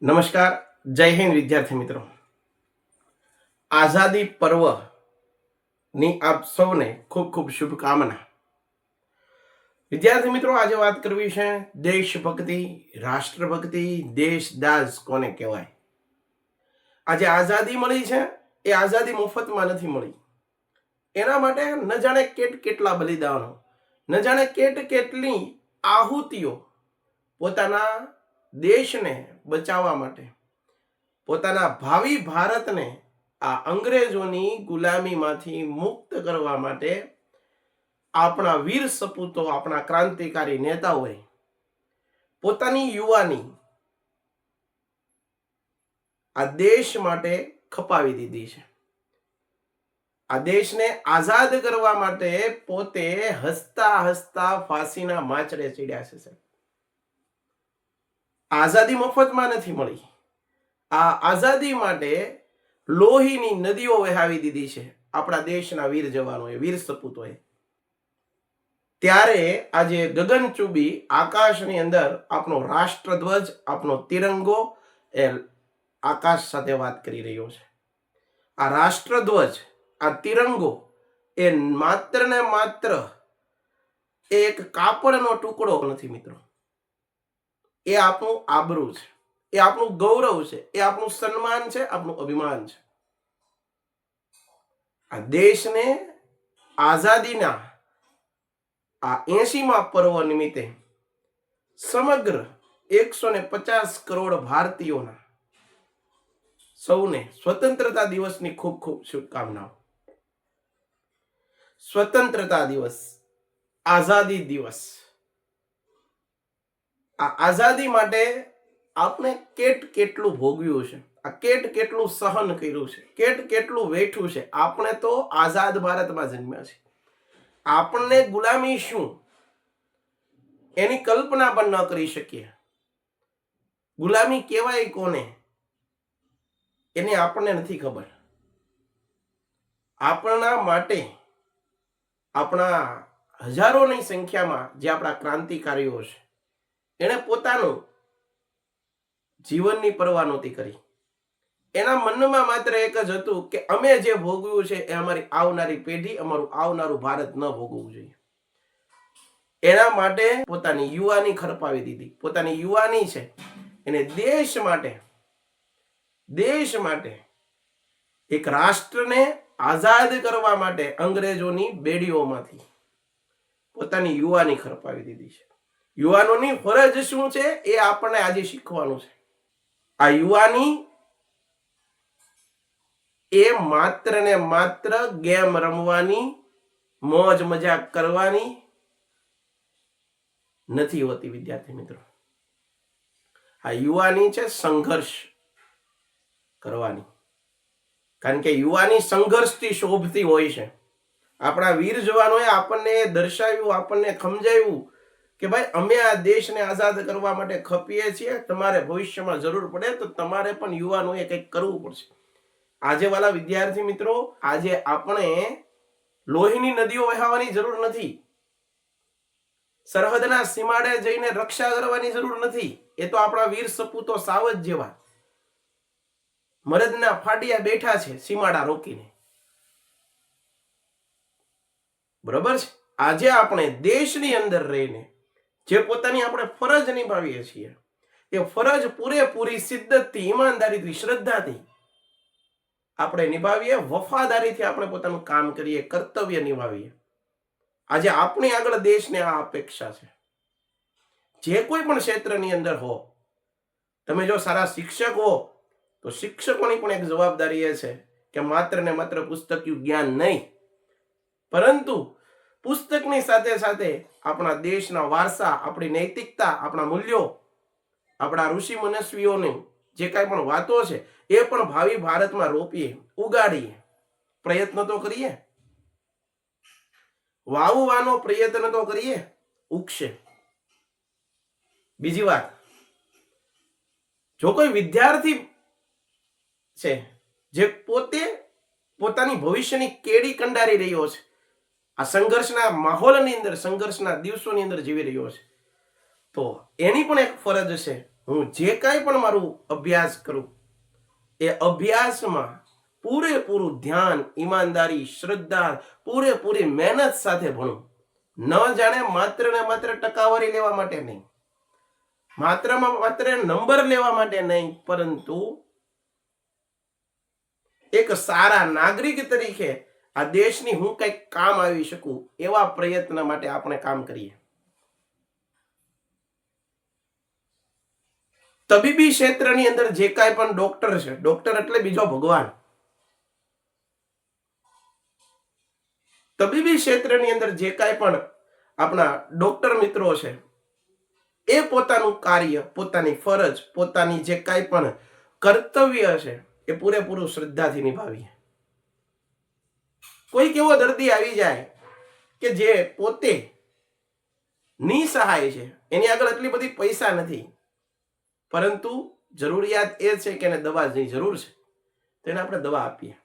નમસ્કાર, જય હિન્દ વિદ્યાર્થી મિત્રો. આઝાદી પર્વની આપ સૌને ખૂબ ખૂબ શુભકામના. વિદ્યાર્થી મિત્રો, આજે વાત કરવી છે દેશભક્તિ, રાષ્ટ્રભક્તિ, દેશદાઝ કોને કહેવાય. આજે આઝાદી મળી છે એ આઝાદી મફતમાં નથી મળી. એના માટે ન જાણે કેટલા બલિદાનો, ન જાણે કેટલી આહુતિઓ પોતાના દેશને બચાવવા માટે, પોતાના ભાવિ ભારતને આ અંગ્રેજોની ગુલામીમાંથી મુક્ત કરવા માટે આપણા વીર સપૂતો, આપણા ક્રાંતિકારી નેતાઓએ પોતાની યુવાની આ દેશ માટે ખપાવી દીધી છે. આ દેશને આઝાદ કરવા માટે પોતે હસતા હસતા ફાંસીના માચડે ચડ્યા છે. આઝાદી મફતમાં નથી મળી. આ આઝાદી માટે લોહીની નદીઓ વહાવી દીધી છે આપણા દેશના વીર જવાનોએ, વીર સપૂતોએ. ત્યારે આજે ગગનચુંબી આકાશની અંદર આપણો રાષ્ટ્રધ્વજ, આપણો તિરંગો એ આકાશ સાથે વાત કરી રહ્યો છે. આ રાષ્ટ્રધ્વજ, આ તિરંગો એ માત્ર ને માત્ર એક કાપડનો ટુકડો નથી મિત્રો. એ આપણું આબરૂ છે, એ આપણું ગૌરવ છે, એ આપણું સન્માન છે, આપણું અભિમાન છે. આ દેશને આઝાદીના આ 80મા પર્વ નિમિત્તે સમગ્ર 150 કરોડ ભારતીયોના સૌને સ્વતંત્રતા દિવસની ખૂબ ખૂબ શુભકામનાઓ. સ્વતંત્રતા દિવસ, આઝાદી દિવસ. આ આઝાદી માટે આપણે કેટલું ભોગવ્યું છે, આ કેટલું સહન કર્યું છે, કેટલું વેઠ્યું છે. આપણે તો આઝાદ ભારતમાં જન્મ્યા છે. આપણને ગુલામી શું એની કલ્પના પણ ન કરી શકીએ. ગુલામી કહેવાય કોને એની આપણને નથી ખબર. આપણા માટે આપણા હજારોની સંખ્યામાં જે આપણા ક્રાંતિકારીઓ છે, એણે પોતાનું જીવનની પરવા નહોતી કરી. એના મનમાં માત્ર એક જ હતું કે અમે જે ભોગવ્યું છે એ અમારી આવનારી પેઢી, અમારું આવનારું ભારત ન ભોગવવું જોઈએ. એના માટે પોતાની યુવાની ખરપાવી દીધી. પોતાની યુવાની છે એને દેશ માટે એક રાષ્ટ્રને આઝાદ કરવા માટે અંગ્રેજોની બેડીઓમાંથી પોતાની યુવાની ખરપાવી દીધી છે. યુવાનોની ફરજ શું છે એ આપણને આજે શીખવાનું છે. આ યુવાની એ માત્ર ને માત્ર ગેમ રમવાની, મોજ મજાક કરવાની નથી હોતી વિદ્યાર્થી મિત્રો. આ યુવાની છે સંઘર્ષ કરવાની. કારણ કે યુવાની સંઘર્ષથી શોભતી હોય છે. આપણા વીર જવાનોએ આપણને દર્શાવ્યું, આપણને સમજાવ્યું કે ભાઈ અમે આ દેશને આઝાદ કરવા માટે ખપીએ છીએ. તમારે ભવિષ્યમાં જરૂર પડે તો તમારે પણ યુવાનોએ કંઈક કરવું પડશે. આજે વાલા વિદ્યાર્થી મિત્રો, આજે આપણે લોહીની નદીઓ વહાવવાની જરૂર નથી. સરહદના સીમાડે જઈને રક્ષા કરવાની જરૂર નથી. એ તો આપણા વીર સપૂતો સાવજ જેવા મરદના ફાડિયા બેઠા છે સીમાડા રોકીને. બરોબર છે. આજે આપણે દેશની અંદર રહીને જે પોતાની આપણે ફરજ નિભાવીએ છીએ એ ફરજ પૂરેપૂરી શિદ્દતથી, ઈમાનદારીથી, શ્રદ્ધાથી આપણે નિભાવીએ. વફાદારીથી આપણે પોતાનું કામ કરીએ, કર્તવ્ય નિભાવીએ. આજે આપણી આગળ દેશને આ અપેક્ષા છે. જે કોઈ પણ ક્ષેત્રની અંદર હો, તમે જો સારા શિક્ષક હો તો શિક્ષકોની પણ એક જવાબદારી એ છે કે માત્ર ને માત્ર પુસ્તકિયું જ્ઞાન નહીં, પરંતુ પુસ્તકની સાથે સાથે આપણા દેશના વારસા, આપણી નૈતિકતા, આપણા મૂલ્યો, આપણા ઋષિ મનસ્વીઓની જે કાંઈ પણ વાતો છે એ પણ ભાવિ ભારતમાં રોપીએ, ઉગાડીએ. પ્રયત્ન તો કરીએ, વાવવાનો પ્રયત્ન તો કરીએ, ઉગશે. બીજી વાત, જો કોઈ વિદ્યાર્થી છે જે પોતે પોતાની ભવિષ્યની કેડી કંડારી રહ્યો છે, આ સંઘર્ષના માહોલની અંદર, સંઘર્ષના દિવસોની અંદર જીવી રહ્યો છે, તો એની પણ એક ફરજ છે હું જે કાંઈ પણ મારું અભ્યાસ કરું એ અભ્યાસમાં પૂરેપૂરું ધ્યાન, ઈમાનદારી, શ્રદ્ધા, પૂરેપૂરી મહેનત સાથે ભણું. ન જાણે માત્ર ને માત્ર ટકાવારી લેવા માટે નહીં, માત્ર નંબર લેવા માટે નહીં, પરંતુ એક સારા નાગરિક તરીકે આ દેશની હું કંઈક કામ આવી શકું એવા પ્રયત્ન માટે આપણે કામ કરીએ. તબીબી ક્ષેત્રની અંદર જે કાંઈ પણ ડોક્ટર છે, ડોક્ટર એટલે બીજો ભગવાન. તબીબી ક્ષેત્રની અંદર જે કાંઈ પણ આપણા ડોક્ટર મિત્રો છે, એ પોતાનું કાર્ય, પોતાની ફરજ, પોતાની જે કાંઈ પણ કર્તવ્ય છે એ પૂરેપૂરું શ્રદ્ધાથી નિભાવીએ. કોઈક એવો દર્દી આવી જાય કે જે પોતે નિસહાય છે, એની આગળ એટલી બધી પૈસા નથી, પરંતુ જરૂરિયાત એ છે કે એને દવાની જરૂર છે, તો એને આપણે દવા આપીએ.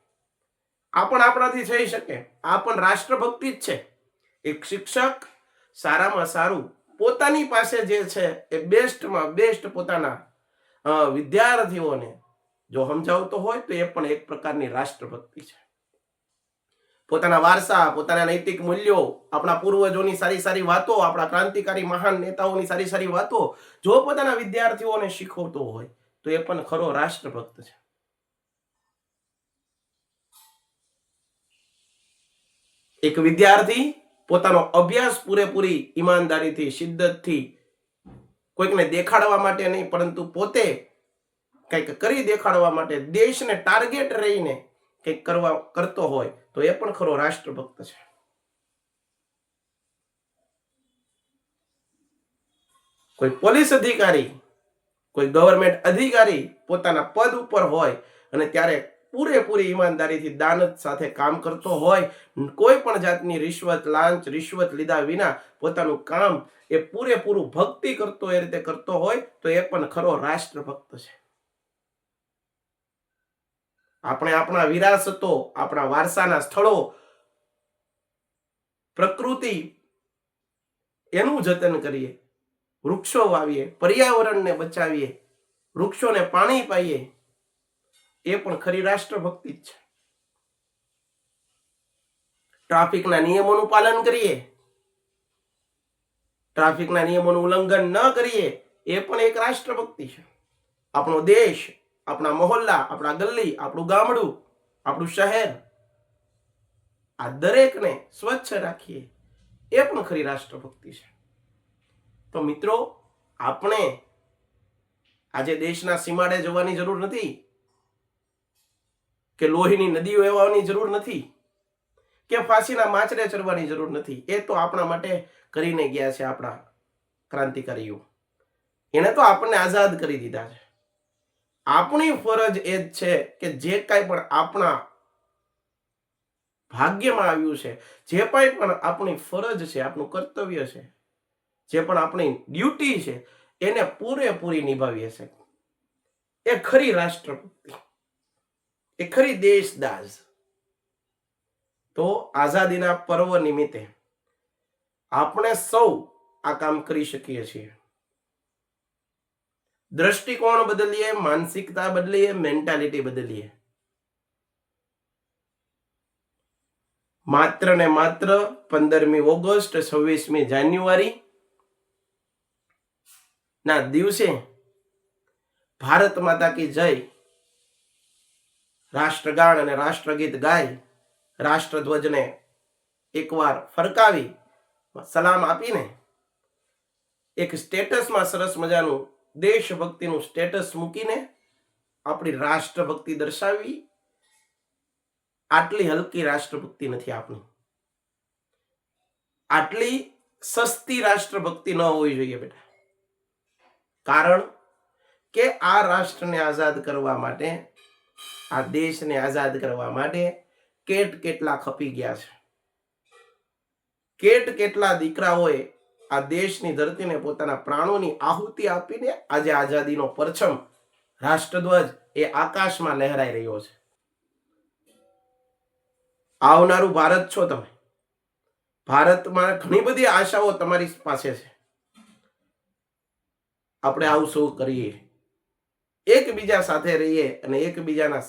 આ પણ આપણાથી થઈ શકે. આ પણ રાષ્ટ્રભક્તિ જ છે. એક શિક્ષક સારામાં સારું પોતાની પાસે જે છે એ બેસ્ટમાં બેસ્ટ પોતાના વિદ્યાર્થીઓને જો સમજાવતો હોય તો એ પણ એક પ્રકારની રાષ્ટ્રભક્તિ છે. પોતાના વારસા, પોતાના નૈતિક મૂલ્યો, આપણા પૂર્વજોની સારી સારી વાતો, આપણા ક્રાંતિકારી મહાન નેતાઓની સારી સારી વાતો જો પોતાના વિદ્યાર્થીઓને શીખવતો હોય તો એ પણ ખરો રાષ્ટ્રભક્ત છે. એક વિદ્યાર્થી પોતાનો અભ્યાસ પૂરેપૂરી ઈમાનદારીથી, શિદ્દતથી, કોઈકને દેખાડવા માટે નહીં, પરંતુ પોતે કંઈક કરી દેખાડવા માટે, દેશને ટાર્ગેટ રહીને કંઈક કરતો હોય તો એ પણ ખરો રાષ્ટ્રભક્ત છે. કોઈ પોલીસ અધિકારી, કોઈ ગવર્મેન્ટ અધિકારી પોતાના પદ ઉપર હોય અને ત્યારે પૂરેપૂરી ઈમાનદારીથી દાનત સાથે કામ કરતો હોય, કોઈ પણ જાતની રિશ્વત, લાંચ, રિશ્વત લીધા વિના પોતાનું કામ એ પૂરેપૂરું ભક્તિ કરતો એ રીતે કરતો હોય તો એ પણ ખરો રાષ્ટ્રભક્ત છે. આપણે આપણા વિરાસતો, આપણા વારસાના સ્થળો, પ્રકૃતિ, એનું જતન કરીએ, વૃક્ષો વાવીએ, પર્યાવરણને બચાવીએ, વૃક્ષોને પાણી પાઈએ, એ પણ ખરી રાષ્ટ્રભક્તિ જ છે. ટ્રાફિકના નિયમોનું પાલન કરીએ, ટ્રાફિકના નિયમોનું ઉલ્લંઘન ન કરીએ, એ પણ એક રાષ્ટ્રભક્તિ છે. આપણો દેશ, આપણા મહોલ્લા, આપણા ગલ્લી, આપણું ગામડું, આપણું શહેર, આ દરેકને સ્વચ્છ રાખીએ, એ પણ ખરી રાષ્ટ્રભક્તિ છે. તો મિત્રો, આપણે આજે દેશના સીમાડે જવાની જરૂર નથી, કે લોહીની નદીઓ વહેવાની જરૂર નથી, કે ફાંસીના માચડે ચડવાની જરૂર નથી. એ તો આપણા માટે કરીને ગયા છે આપણા ક્રાંતિકારીઓ. એને તો આપણને આઝાદ કરી દીધા છે. આપણી ફરજ એ જ છે કે જે કાંઈ પણ આપણા ભાગ્યમાં આવ્યું છે, જે કાંઈ પણ આપણી ફરજ છે, આપણું કર્તવ્ય છે, જે પણ આપણી ડ્યુટી છે, એને પૂરેપૂરી નિભાવીએ છે. એ ખરી રાષ્ટ્રભક્તિ, એ ખરી દેશદાઝ. તો આઝાદીના પર્વ નિમિત્તે આપણે સૌ આ કામ કરી શકીએ છીએ. દ્રષ્ટિકોણ બદલીએ, માનસિકતા બદલીએ, મેન્ટાલિટી બદલીએ. માત્ર ને માત્ર 15મી ઓગસ્ટ, 26મી જાન્યુઆરી ના દિવસે ભારત માતા કી જય, રાષ્ટ્રગાન અને રાષ્ટ્રગીત ગાય, રાષ્ટ્રધ્વજને એકવાર ફરકાવી, સલામ આપીને એક સ્ટેટસમાં સરસ મજાનું દેશભક્તિનું સ્ટેટસ મૂકીને આપણી રાષ્ટ્રભક્તિ દર્શાવી. આટલી હલકી રાષ્ટ્રભક્તિ નથી આપણી. આટલી સસ્તી રાષ્ટ્રભક્તિ ન હોવી જોઈએ બેટા. કારણ કે આ રાષ્ટ્રને આઝાદ કરવા માટે, આ દેશને આઝાદ કરવા માટે કેટલા ખપી ગયા છે. કેટલા દીકરાઓએ આ દેશની ધરતીને પોતાના પ્રાણોની આહુતિ આપીને આજે આઝાદીનો પરચમ, રાષ્ટ્રધ્વજ એ આકાશમાં લહેરાઈ રહ્યો છે. આવનારું ભારત છો તમે. ભારતમાં ઘણી બધી આશાઓ તમારી પાસે છે. આપણે આવું સૌ કરીએ, એકબીજા સાથે રહીએ અને એકબીજાના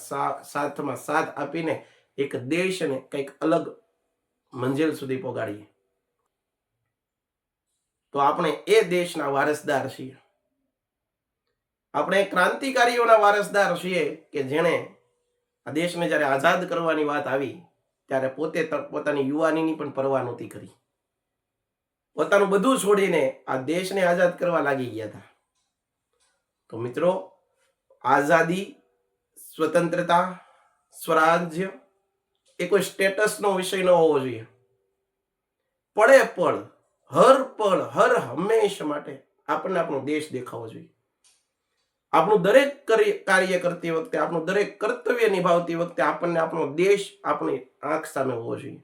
સાથમાં સાથ આપીને એક દેશને કંઈક અલગ મંજિલ સુધી પહોંચાડીએ, તો આપણે એ દેશના વારસદાર છીએ. આપણે ક્રાંતિકારીઓના વારસદાર છીએ કે જેણે આ દેશને જ્યારે આઝાદ કરવાની વાત આવી ત્યારે પોતે પોતાની યુવાનીની પણ પરવા નહોતી કરી. પોતાનું બધું છોડીને આ દેશને આઝાદ કરવા લાગી ગયા હતા. તો મિત્રો, આઝાદી, સ્વતંત્રતા, સ્વરાજ્ય એ કોઈ સ્ટેટસનો વિષય ન હોવો જોઈએ. પળ હર હંમેશ માટે આપણને આપણો દેશ દેખાવો જોઈએ. આપણું દરેક કાર્ય કરતી વખતે, આપણું દરેક કર્તવ્ય નિભાવતી વખતે આપણને આપણો દેશ આપણી આંખ સામે હોવો જોઈએ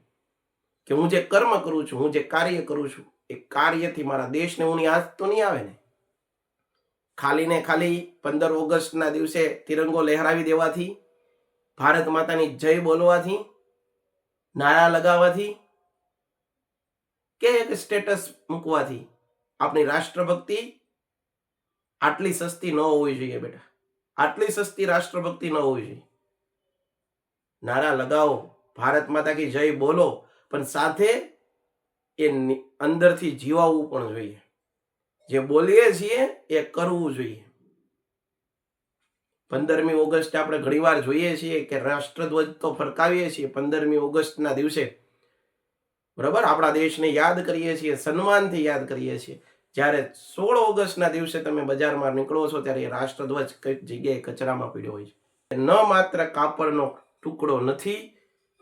કે હું જે કર્મ કરું છું, હું જે કાર્ય કરું છું, એ કાર્યથી મારા દેશને ઊની આંચ તો નહીં આવે ને. ખાલી ને ખાલી 15 ઓગસ્ટના દિવસે તિરંગો લહેરાવી દેવાથી, ભારત માતાની જય બોલવાથી, નારા લગાવવાથી કે એક સ્ટેટસ મૂકવાથી આપણી રાષ્ટ્રભક્તિ આટલી સસ્તી ન હોવી જોઈએ બેટા. આટલી સસ્તી રાષ્ટ્રભક્તિ ન હોવી જોઈએ. નારા લગાવો, ભારત માતા કી જય બોલો, પણ સાથે એ અંદરથી જીવાવવું પણ જોઈએ. જે બોલીએ છીએ એ કરવું જોઈએ. 15મી ઓગસ્ટે આપણે ઘણીવાર જોઈએ છીએ કે રાષ્ટ્રધ્વજ તો ફરકાવીએ છીએ 15મી ઓગસ્ટના દિવસે, બરાબર, આપણા દેશને યાદ કરીએ છીએ, સન્માનથી યાદ કરીએ છીએ. જ્યારે 16 ઓગસ્ટના દિવસે તમે બજારમાં નીકળો છો ત્યારે રાષ્ટ્રધ્વજ કઈક જગ્યાએ કચરામાં પડ્યો હોય છે. ન માત્ર કાપડનો ટુકડો નથી,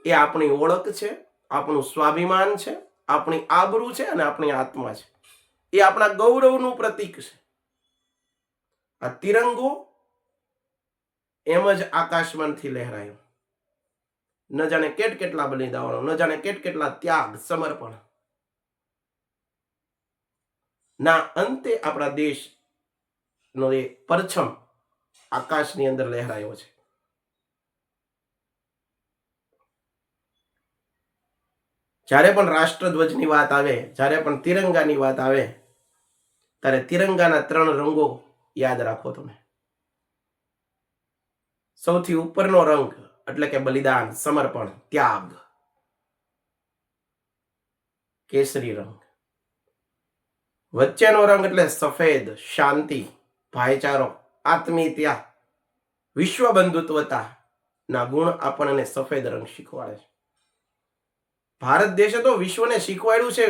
એ આપણી ઓળખ છે, આપણું સ્વાભિમાન છે, આપણી આબરૂ છે અને આપણી આત્મા છે. એ આપણા ગૌરવનું પ્રતીક છે. આ તિરંગો એમ જ આકાશમાંથી લહેરાયો. ન જાણે કેટલા બલિદાનો, ન જાણે કેટલા ત્યાગ, સમર્પણ ના અંતે આપણા દેશનો એ પરછમ આકાશની અંદર લહેરાયો છે. જ્યારે પણ રાષ્ટ્રધ્વજની વાત આવે, જ્યારે પણ તિરંગાની વાત આવે, ત્યારે તિરંગાના 3 રંગો યાદ રાખો તમે. સૌથી ઉપરનો રંગ એટલે કે બલિદાન, સમર્પણ, ત્યાગ, કેસરી રંગ. વચ્ચેનો રંગ એટલે સફેદ, શાંતિ, ભાઈચારો, આત્મીયતા, વિશ્વ બંધુત્વતા ના ગુણ આપણને સફેદ રંગ શીખવાડે છે. ભારત દેશે તો વિશ્વને શીખવાડ્યું છે.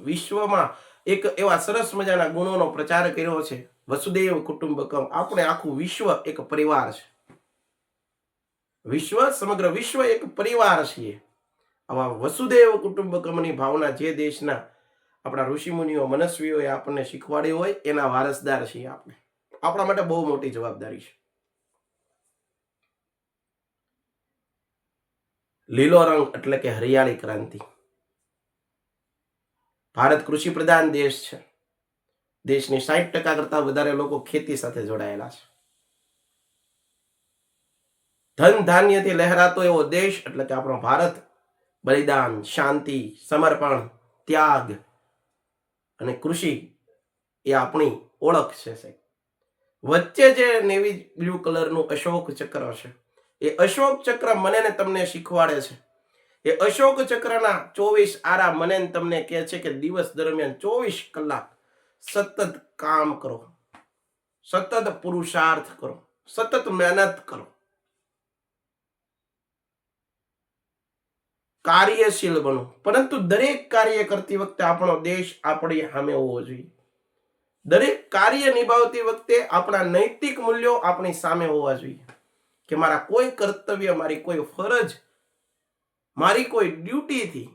વિશ્વમાં એક એવા સરસ મજાના ગુણોનો પ્રચાર કર્યો છે, વસુદેવ કુટુંબકમ. આપણે આખું વિશ્વ એક પરિવાર છે. સમગ્ર વિશ્વ એક પરિવાર છે. આવા વસુદેવ કુટુંબકમની ભાવના જે દેશના આપણા ઋષિમુનિઓ, મનસ્વીઓએ આપણને શીખવાડી હોય એના વારસદાર છીએ આપણે. આપણા માટે બહુ મોટી જવાબદારી છે. લીલો રંગ એટલે કે હરિયાળી ક્રાંતિ. ભારત કૃષિ પ્રધાન દેશ છે. દેશની 60% કરતા વધારે લોકો ખેતી સાથે જોડાયેલા છે. ધન ધાન્યથી લહેરાતો એવો દેશ એટલે કે આપણો ભારત. બલિદાન, શાંતિ, સમર્પણ, ત્યાગ અને કૃષિ એ આપણી ઓળખ છે. વચ્ચે જે નેવી બ્લુ કલરનું અશોક ચક્ર છે, એ અશોક ચક્ર મને ને તમને શીખવાડે છે. એ અશોક ચક્રના 24 આરા મને ને તમને કહે છે કે દિવસ દરમિયાન 24 કલાક સતત કામ કરો, સતત પુરુષાર્થ કરો, સતત મહેનત કરો, કાર્યશીલ બનો. પરંતુ દરેક કાર્ય કરતી વખતે આપણો દેશ આપણી સામે હોવો જોઈએ. દરેક કાર્ય નિભાવતી વખતે આપણા નૈતિક મૂલ્યો આપણી સામે હોવા જોઈએ કે મારા કોઈ કર્તવ્ય, મારી કોઈ ફરજ, મારી કોઈ ડ્યુટીથી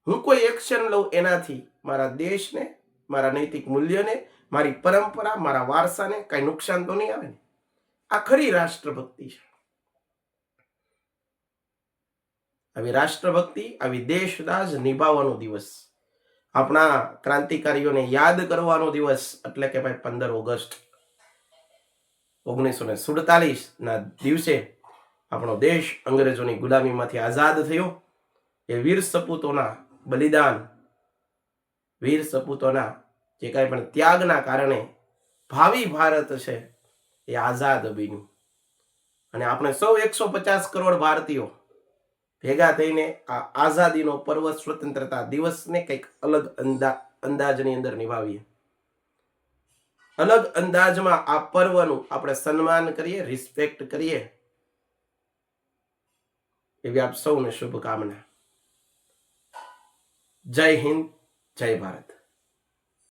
હું કોઈ એક્શન લઉં એનાથી મારા દેશને, મારા નૈતિક મૂલ્યને, મારી પરંપરા, મારા વારસાને કઈ નુકસાન તો નહીં આવે ને. આ ખરી રાષ્ટ્રભક્તિ છે. આવી રાષ્ટ્રભક્તિ, આવી દેશદાઝ નિભાવવાનો દિવસ, આપણા ક્રાંતિકારીઓને યાદ કરવાનો દિવસ એટલે કે ભાઈ 15 ઓગસ્ટ 1947 ના દિવસે આપણો દેશ અંગ્રેજોની ગુલામીમાંથી આઝાદ થયો. એ વીર સપૂતોના બલિદાન, વીર સપૂતોના જે કાંઈ પણ ત્યાગના કારણે ભાવિ ભારત છે એ આઝાદ બન્યું. અને આપણે સૌ 150 કરોડ ભારતીયો ભેગા થઈને આ આઝાદીનો પર્વ સ્વતંત્રતા દિવસને કંઈક અલગ અંદાજની અંદર નિભાવીએ. અલગ અંદાજમાં આ પર્વનું આપણે સન્માન કરીએ, રિસ્પેક્ટ કરીએ, એવી આપ સૌને શુભકામના. જય હિન્દ, જય ભારત.